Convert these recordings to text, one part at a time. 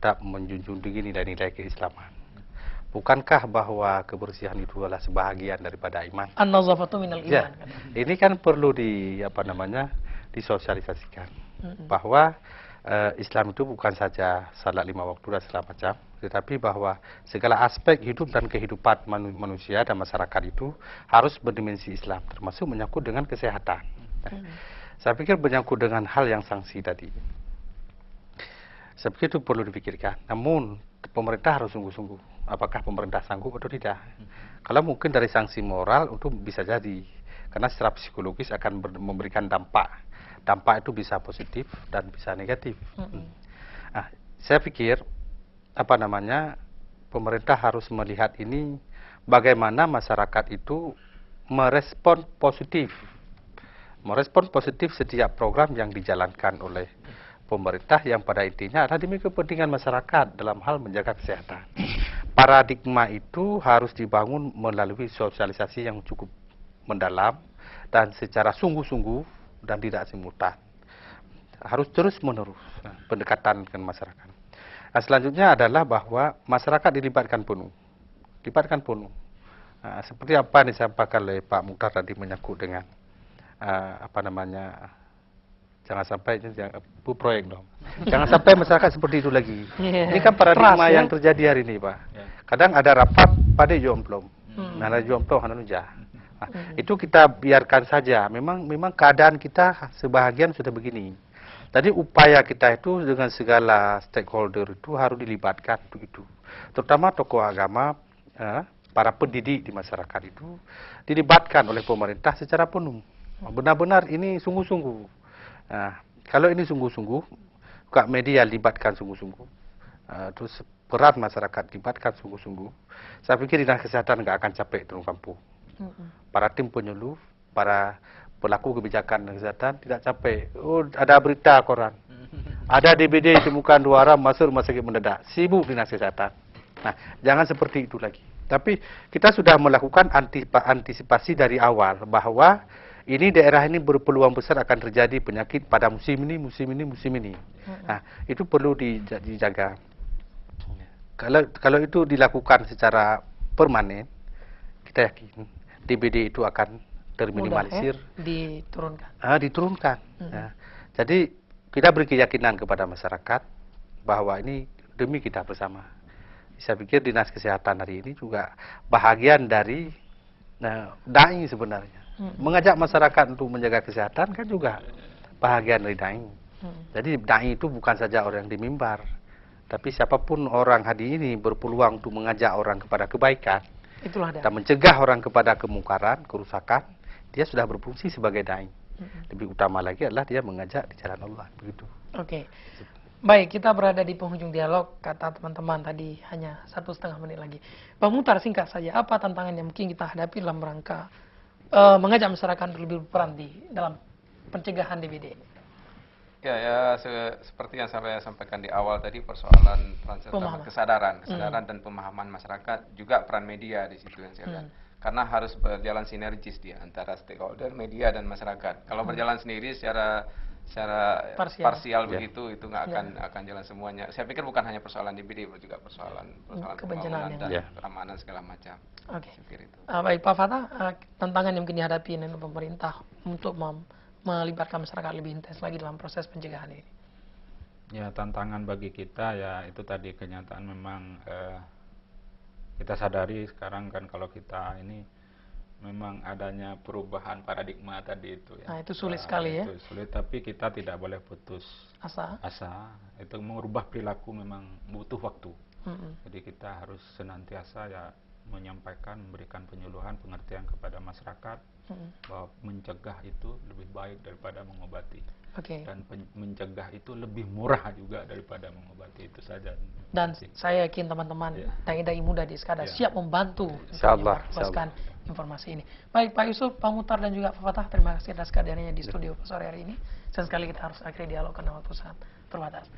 tetap menjunjung tinggi nilai-nilai keislaman. Bukankah bahwa kebersihan itu adalah sebahagian daripada iman? An-nazafatu minal iman. Ya, ini kan perlu disosialisasikan bahwa Islam itu bukan saja salat 5 waktu dan segala macam, tetapi bahwa segala aspek hidup dan kehidupan manusia dan masyarakat itu harus berdimensi Islam, termasuk menyangkut dengan kesehatan. Saya pikir menyangkut dengan hal yang sanksi tadi, saya pikir itu perlu dipikirkan. Namun pemerintah harus sungguh-sungguh. Apakah pemerintah sanggup atau tidak? Kalau mungkin dari sanksi moral itu bisa jadi, karena secara psikologis akan memberikan dampak. Dampak itu bisa positif dan bisa negatif. Nah, saya pikir pemerintah harus melihat ini bagaimana masyarakat itu merespon positif setiap program yang dijalankan oleh pemerintah yang pada intinya adalah demi kepentingan masyarakat dalam hal menjaga kesehatan. Paradigma itu harus dibangun melalui sosialisasi yang cukup mendalam dan secara sungguh-sungguh dan tidak simultan. Harus terus-menerus pendekatan dengan masyarakat. Nah, selanjutnya adalah bahwa masyarakat dilibatkan penuh. Nah, seperti apa yang disampaikan oleh Pak Mukhtar tadi menyangkut dengan jangan sampai proyek dong. Jangan sampai masyarakat seperti itu lagi. Ini kan paradigma yang terjadi hari ini, Pak. Kadang ada rapat pada jomplom. Nah, jomplom hanuja. Nah, itu kita biarkan saja. Memang keadaan kita sebahagian sudah begini. Jadi upaya kita itu dengan segala stakeholder itu harus dilibatkan begitu. Terutama tokoh agama, para pendidik di masyarakat itu dilibatkan oleh pemerintah secara penuh. Benar-benar ini sungguh-sungguh. Nah, kalau ini sungguh-sungguh, juga media libatkan sungguh-sungguh, terus peran masyarakat libatkan sungguh-sungguh, saya pikir dinas kesehatan nggak akan capek turun kampung. Para tim penyuluh, para pelaku kebijakan kesehatan tidak capek. Oh, ada berita koran, ada DBD ditemukan 2 orang masuk rumah sakit mendadak, sibuk dinas kesehatan. Nah, jangan seperti itu lagi. Tapi kita sudah melakukan antisipasi dari awal bahwa ini daerah ini berpeluang besar akan terjadi penyakit pada musim ini. Nah, itu perlu dijaga. Kalau itu dilakukan secara permanen, kita yakin DBD itu akan terminimalisir. Diturunkan. Nah, jadi kita beri keyakinan kepada masyarakat bahwa ini demi kita bersama. Saya pikir dinas kesehatan hari ini juga bahagian dari dai sebenarnya. Mengajak masyarakat untuk menjaga kesehatan kan juga bahagian dari dai. Jadi dai itu bukan saja orang yang di mimbar, tapi siapapun orang hari ini berpeluang untuk mengajak orang kepada kebaikan dan mencegah orang kepada kemungkaran, kerusakan, dia sudah berfungsi sebagai dai. Lebih utama lagi adalah dia mengajak di jalan Allah, begitu. Oke. Baik, kita berada di penghujung dialog, kata teman-teman tadi hanya 1,5 menit lagi. Pak Mukhtar, singkat saja, apa tantangan yang mungkin kita hadapi dalam rangka mengajak masyarakat lebih berperan dalam pencegahan DBD? Ya, seperti yang saya sampaikan di awal tadi, persoalan kesadaran dan pemahaman masyarakat, juga peran media di situ yang saya lihat. Karena harus berjalan sinergis dia antara stakeholder, media dan masyarakat. Kalau berjalan sendiri secara parsial begitu, itu nggak akan jalan semuanya. Saya pikir bukan hanya persoalan DBD, juga persoalan pembangunan dan keamanan segala macam. Baik, Pak Fatah, tantangan yang mungkin dihadapi oleh pemerintah untuk melibatkan masyarakat lebih intens lagi dalam proses pencegahan ini. Ya, tantangan bagi kita ya itu tadi, kenyataan memang kita sadari sekarang kan kalau kita ini memang adanya perubahan paradigma tadi itu ya. Nah, itu sulit sekali ya. Itu sulit, tapi kita tidak boleh putus asa. Itu mengubah perilaku memang butuh waktu. Jadi kita harus senantiasa ya menyampaikan, memberikan penyuluhan, pengertian kepada masyarakat bahwa mencegah itu lebih baik daripada mengobati. Dan mencegah itu lebih murah juga daripada mengobati, itu saja. Dan saya yakin teman-teman dai-dai muda di Skada siap membantu menjelaskan informasi ini. Baik, Pak Yusuf, Pak Mukhtar dan juga Pak Fatah, terima kasih atas kehadirannya di studio sore hari ini. Dan sekali kita harus akhiri dialog karena waktu sangat terbatas.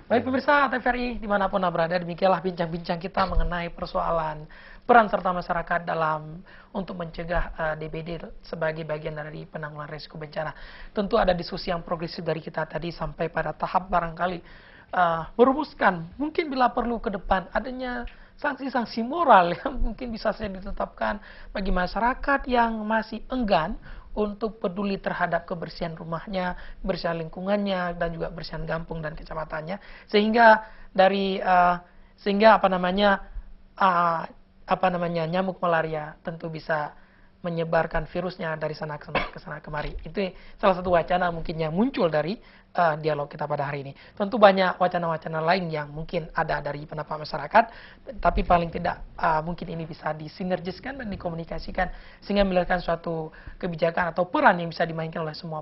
Baik pemirsa TVRI dimanapun berada, demikianlah bincang-bincang kita mengenai persoalan peran serta masyarakat dalam untuk mencegah DBD sebagai bagian dari penanggulangan risiko bencana. Tentu ada diskusi yang progresif dari kita tadi sampai pada tahap barangkali merumuskan mungkin bila perlu ke depan adanya sanksi-sanksi moral yang mungkin bisa saja ditetapkan bagi masyarakat yang masih enggan untuk peduli terhadap kebersihan rumahnya, kebersihan lingkungannya, dan juga kebersihan kampung dan kecamatannya, sehingga dari nyamuk malaria tentu bisa menyebarkan virusnya dari sana ke sana kemari. Itu salah satu wacana mungkin yang muncul dari dialog kita pada hari ini. Tentu banyak wacana-wacana lain yang mungkin ada dari pendapat masyarakat, tapi paling tidak mungkin ini bisa disinergiskan dan dikomunikasikan sehingga melahirkan suatu kebijakan atau peran yang bisa dimainkan oleh semua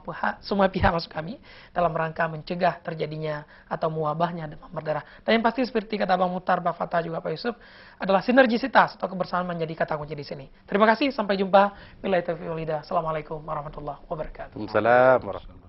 pihak maksud kami dalam rangka mencegah terjadinya atau mewabahnya demam berdarah. Dan yang pasti seperti kata Bang Muhtar, Pak Fattah juga Pak Yusuf, adalah sinergisitas atau kebersamaan menjadi kata kunci di sini. Terima kasih, sampai jumpa. Billahi taufiq wal hidayah. Assalamualaikum warahmatullahi wabarakatuh. Waalaikumsalam warahmatullahi wabarakatuh.